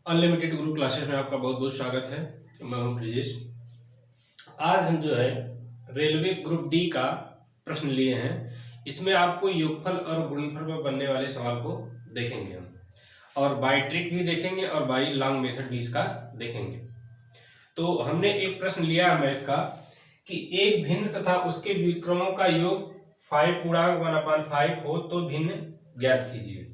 Unlimited गुरु classes में आपका बहुत बहुत स्वागत है। मैं हूं ब्रिजेश। आज हम जो है रेलवे ग्रुप डी का प्रश्न लिए हैं। इसमें आपको योगफल और गुणनफल पर बनने वाले सवाल को देखेंगे हम, और बाय ट्रिक भी देखेंगे और बाय लॉन्ग मेथड भी इसका देखेंगे। तो हमने एक प्रश्न लिया है मैथ का कि एक भिन्न तथा उसके व्युत्क्रमों का योग 5 पूर्णांक 1/5 हो तो भिन्न ज्ञात कीजिए।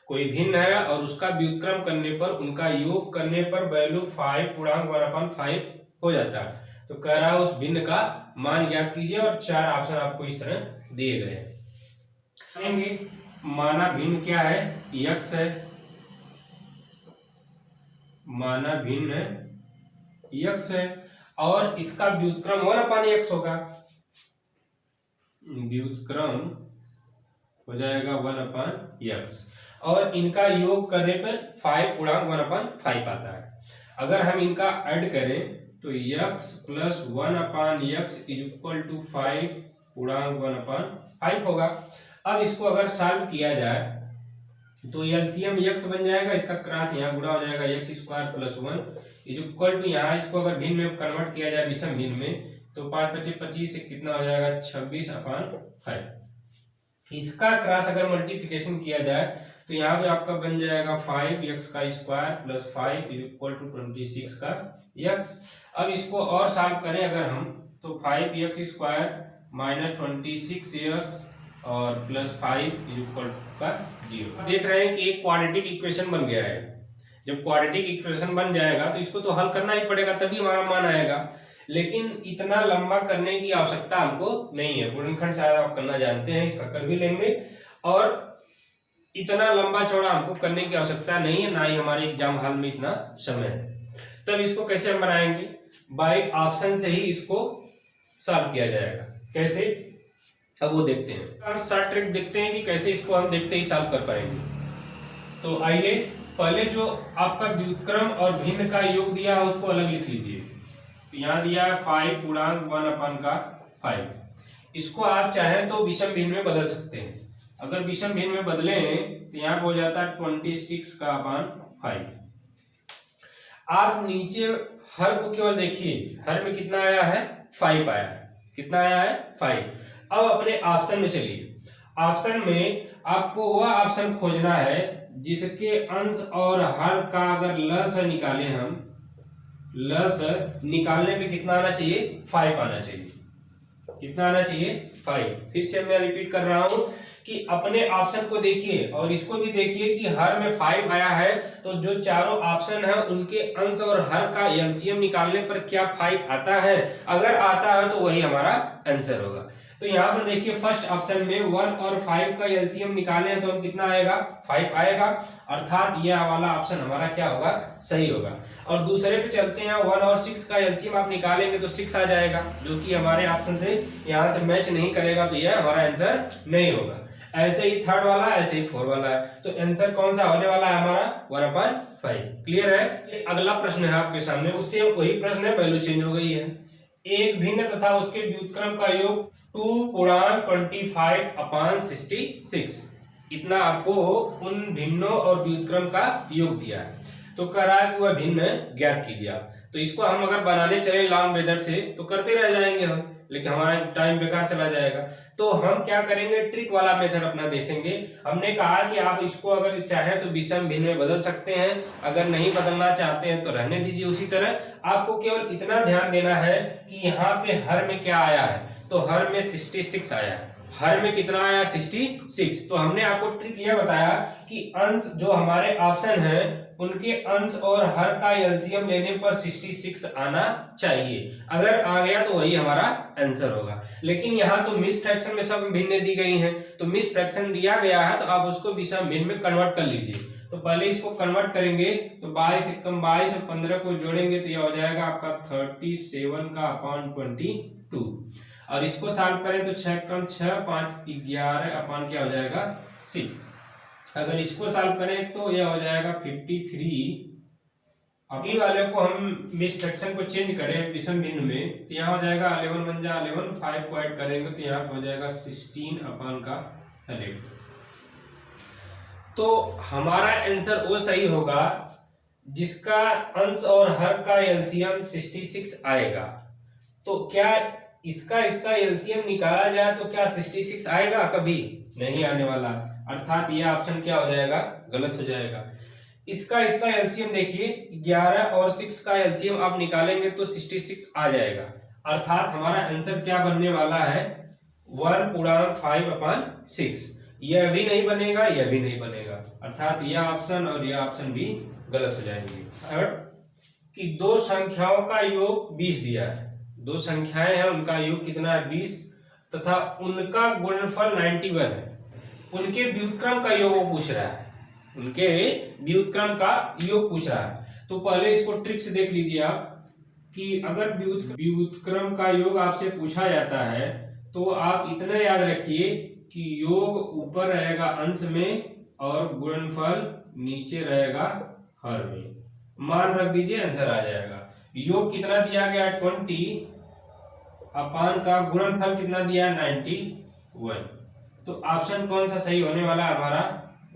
कोई भिन्न है और उसका व्युत्क्रम करने पर उनका योग करने पर वैल्यू 5 पूर्णांक 1/5 हो जाता है। तो कह रहा है उस भिन्न का मान ज्ञात कीजिए, और 4 ऑप्शन आपको इस तरह दिए गए हैं। माना भिन्न क्या है? यक्स है। माना भिन्न यक्स है और इसका व्युत्क्रम 1/x होगा। व्युत्क्रम हो जाएगा 1/x और इनका योग करने पर 5 पूर्णांक 1/5 आता है। अगर हम इनका ऐड करें तो x plus 1/x is equal to 5 पूर्णांक 1/5 होगा। अब इसको अगर सॉल्व किया जाए तो एलसीएम x बन जाएगा, इसका क्रॉस यहाँ गुणा हो जाएगा x² plus 1 is equal to, यहाँ इसको अगर भिन्न में कन्वर्ट किया जाए विषम भिन्न में तो 5 × 5 = 25 से कितना हो जाएगा 26/5। इसका क्रॉस अगर मल्टीप्लिकेशन किया जाए तो यहाँ पे आपका बन जाएगा 5x² plus 5 is equal to 26 का x। अब इसको और सॉल्व करें अगर हम तो 5x² माइनस 26x और प्लस 5 इज इक्वल का 0। देख रहे हैं कि एक क्वाड्रेटिक इक्वेशन बन गया है। जब क्वाड्रेटिक इक्वेशन बन जाएगा तो इसको तो हल करना ही पड़ेगा, तभी हमारा मान आएगा। लेकिन इतना लंबा करने की आवश्यकता हमको नहीं है। गुणनखंड शायद आप करना जानते हैं, इसका कर भी लेंगे, और इतना लंबा चौड़ा हमको करने की आवश्यकता नहीं है, ना ही हमारे एग्जाम हॉल में इतना समय है। तब इसको कैसे हम बनाएंगे? बाय ऑप्शन से ही इसको सॉल्व किया जाएगा। कैसे, अब वो देखते हैं। हम शॉर्ट ट्रिक देखते हैं कि कैसे इसको हम देखते ही सॉल्व कर पाएंगे। तो आइए पहले जो आपका व्युत्क्रम और भिन्न का योग दिया है उसको अलग लिख लीजिए। तो यहाँ दिया है 5 पूर्णांक 1/5। इसको आप चाहें तो विषम भिन्न में बदल सकते हैं। अगर विषम भिन्न में बदलें तो यहाँ पे हो जाता है 26/5। आप नीचे हर को केवल देखिए, हर में कितना आया है? 5 आया है। कितना आया है? 5। अब अपने ऑप्शन में चलिए। ऑप्शन में आपको वह ऑप्शन खोजना है जिसके अंश और हर का अगर लसागु निकालें हम, लसागु निकालने पे कितना आना चाहिए? 5 आना चाहिए। कितना आना चाहिए? 5। फिर से मैं रिपीट कर रहा हूं कि अपने ऑप्शन को देखिए और इसको भी देखिए कि हर में 5 आया है, तो जो चारों ऑप्शन है उनके अंश और हर का एलसीएम निकालने पर क्या 5 आता है? अगर आता है तो वही हमारा आंसर होगा। तो यहाँ पर देखिए फर्स्ट ऑप्शन में 1 और 5 का एलसीएम निकाले हैं तो हम कितना आएगा? 5 आएगा, अर्थात यह वाला ऑप्शन हमारा क्या होगा? सही होगा। और दूसरे पे चलते हैं, 1 और 6 का एलसीएम आप निकालेंगे तो 6 आ जाएगा, जो कि हमारे ऑप्शन से यहाँ से मैच नहीं करेगा, तो यह हमारा आंसर नहीं होगा। ऐसे ही थर्ड वाला, ऐसे ही 4 वाला है, तो आंसर कौन सा होने वाला है हमारा? 1/5। क्लियर है? ये अगला प्रश्न है आपके सामने, उससे वही प्रश्न है, वैल्यू चेंज हो गई है। एक भिन्न तथा उसके व्युत्क्रम का योग 2 पूर्णांक 25/66। इतना आपको उन भिन्नों और व्युत्क्रम का योग दिया है, तो कह रहा है कि वह भिन्न ज्ञात कीजिए आप। तो इसको हम अगर बनाने चले लॉन्ग मेथड से तो करते रह जाएंगे हम, लेकिन हमारा टाइम बेकार चला जाएगा। तो हम क्या करेंगे? ट्रिक वाला मेथड अपना देखेंगे। हमने कहा कि आप इसको अगर चाहें तो विषम भिन्न में बदल सकते हैं, अगर नहीं बदलना चाहते हैं तो रहने दीजिए उसी तरह। आपको केवल इतना ध्यान देना है कि यहाँ पे हर में क्या आया है, तो हर में 66 आया है। हर में कितना आया? 66। तो हमने आपको ट्रिक यह बताया कि अंश जो हमारे ऑप्शन है उनके अंश और हर का एलसीएम लेने पर 66 आना चाहिए। अगर आ गया तो वही हमारा आंसर होगा। लेकिन यहाँ तो मिस फ्रैक्शन में सब भिन्न दी गई हैं, तो मिस फ्रैक्शन दिया गया है तो आप उसको विषम भिन्न में कन्वर्ट कर लीजिए। तो पहले इसको कन्वर्ट करेंगे तो 22 × 22 और 15 को जोड़ेंगे तो यह हो जाएगा आपका 37/22। और इसको सॉल्व करें तो 6 × 6 5 11 क्या हो जाएगा? 6। अगर इसको सॉल्व करें तो यह हो जाएगा 53। अभी वाले को हम मिस फ्रैक्शन को चेंज करें विषम भिन्न में तो यहाँ हो जाएगा 11 × 11, 5 को ऐड करेंगे तो यहाँ हो जाएगा 16/11। तो हमारा आंसर वो सही होगा जिसका अंश और हर का एलसीएम 66 आएगा। तो क्या इसका एलसीएम निकाला जाए तो क्या 66 आएगा? कभी नहीं आने वाला, अर्थात यह ऑप्शन क्या हो जाएगा? गलत हो जाएगा। इसका एलसीएम देखिए 11 और 6 का एलसीएम आप निकालेंगे तो 66 आ जाएगा, अर्थात हमारा आंसर क्या बनने वाला है? 1/5/6। यह भी नहीं बनेगा, यह भी नहीं बनेगा, अर्थात यह ऑप्शन और यह ऑप्शन भी गलत हो जाएंगे। थर्ड कि दो संख्याओं का योग 20 दिया है, दो संख्याएं हैं उनका योग कितना है? 20 तथा उनका गुणनफल 91 है। उनके व्युत्क्रम का योग वो पूछ रहा है, उनके व्युत्क्रम का योग पूछ रहा है। तो पहले इसको ट्रिक से देख लीजिए आप कि अगर व्युत्क्रम का योग आपसे पूछा जाता है तो आप इतना याद रखिए कि योग ऊपर रहेगा अंश में और गुणनफल नीचे रहेगा हर में। मान रख दीजिए, आंसर आ जाएगा। योग कितना दिया गया? 20 अपान का गुणनफल कितना दिया? 91। तो ऑप्शन कौन सा सही होने वाला? हमारा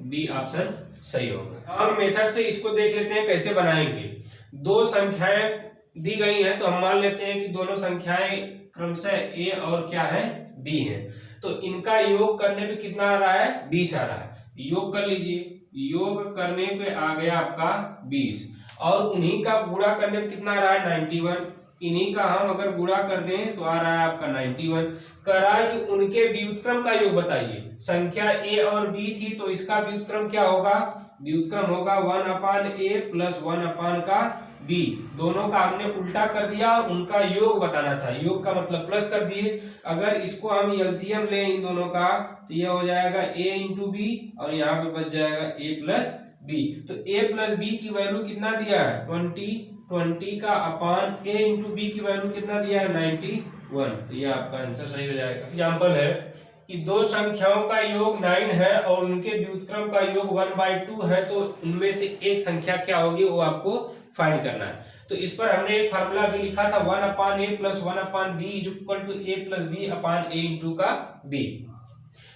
बी ऑप्शन सही होगा। हम मेथड से इसको देख लेते हैं कैसे बनाएंगे। दो संख्याएं दी गई हैं तो हम मान लेते हैं कि दोनों संख्याएं क्रमशः ए और क्या है? बी है। तो इनका योग करने पे कितना आ रहा है? 20 आ रहा है। योग कर लीजिए, योग करने पे आ गया आपका 20 और उन्हीं का गुणा करने पे कितना आ रहा है? 91। इन्हीं का हम अगर गुणा कर दें तो आ रहा है आपका 91। कह रहा है कि उनके व्युत्क्रम का योग बताइए। संख्या ए और बी थी तो इसका व्युत्क्रम क्या होगा? व्युत्क्रम होगा 1/a प्लस 1/का बी। दोनों का हमने उल्टा कर दिया और उनका योग बताना था। योग का मतलब प्लस कर दिए। अगर इसको हम एलसीएम लें इन दोनों का तो यह हो जाएगा a इंटू बी और यहाँ पे बच जाएगा a प्लस बी। तो a प्लस बी की वैल्यू कितना दिया है? 20 का अपान a इंटू बी की वैल्यू कितना दिया है? 91। तो ये आपका आंसर सही हो जाएगा। एग्जाम्पल है कि दो संख्याओं का योग 9 है और उनके व्युत्क्रम का योग 1/2 है, तो उनमें से एक संख्या क्या होगी वो आपको फाइंड करना है। तो इस पर हमने एक फार्मूला भी लिखा था 1/a plus 1/b is equal to a plus b upon a into का b।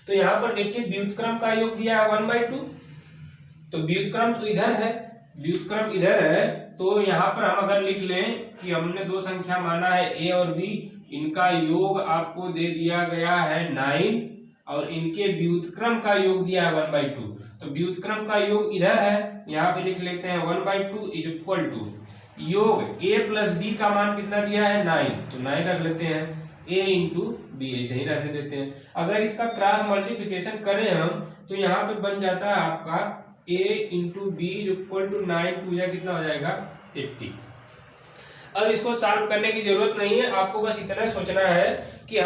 तो यहाँ पर देखिए व्युत्क्रम का योग दिया है 1/2, तो व्युत्क्रम तो इधर है, व्युत्क्रम इधर है। तो यहाँ पर हम अगर लिख लें कि हमने दो संख्या माना है a और b, इनका योग आपको दे दिया गया है 9 और इनके व्युत्क्रम का योग दिया है 1/2। तो व्युत्क्रम का योग इधर है, यहाँ पे लिख लेते हैं 1/2 इज इक्वल टू योग a प्लस b का मान कितना दिया है? 9। तो 9 रख लेते हैं, a इंटू बी ऐसे ही रखने देते हैं। अगर इसका क्रॉस मल्टीप्लिकेशन करें हम तो यहाँ पे बन जाता है आपका a into B equal to 9 टू या कितना हो जाएगा? 80। अब इसको सॉल्व करने की जरूरत नहीं है, आपको बस इतना सोचना है कि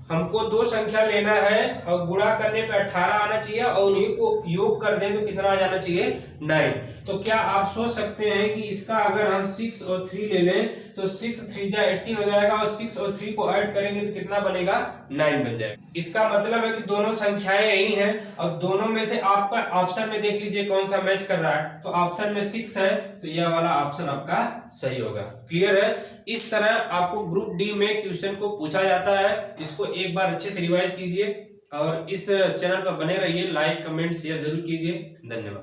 हमको दो संख्या लेना है और गुणा करने पे 18 आना चाहिए और उन्हीं को योग कर दें तो कितना आ जाना चाहिए? 9। तो क्या आप सोच सकते हैं कि इसका अगर हम 6 और 3 ले लें तो 6 3 जा 18 हो जाएगा और 6 और 3 को ऐड करेंगे तो कितना बनेगा? 9 बन जाएगा। इसका मतलब है कि दोनों संख्याएं यही हैं और दोनों में से आपका ऑप्शन में देख लीजिए कौन सा मैच कर रहा है। तो ऑप्शन में 6 है तो यह वाला ऑप्शन आपका सही होगा। क्लियर है? इस तरह आपको ग्रुप डी में क्वेश्चन को पूछा जाता है। इसको एक बार अच्छे से रिवाइज कीजिए और इस चैनल पर बने रहिए। लाइक कमेंट शेयर जरूर कीजिए। धन्यवाद।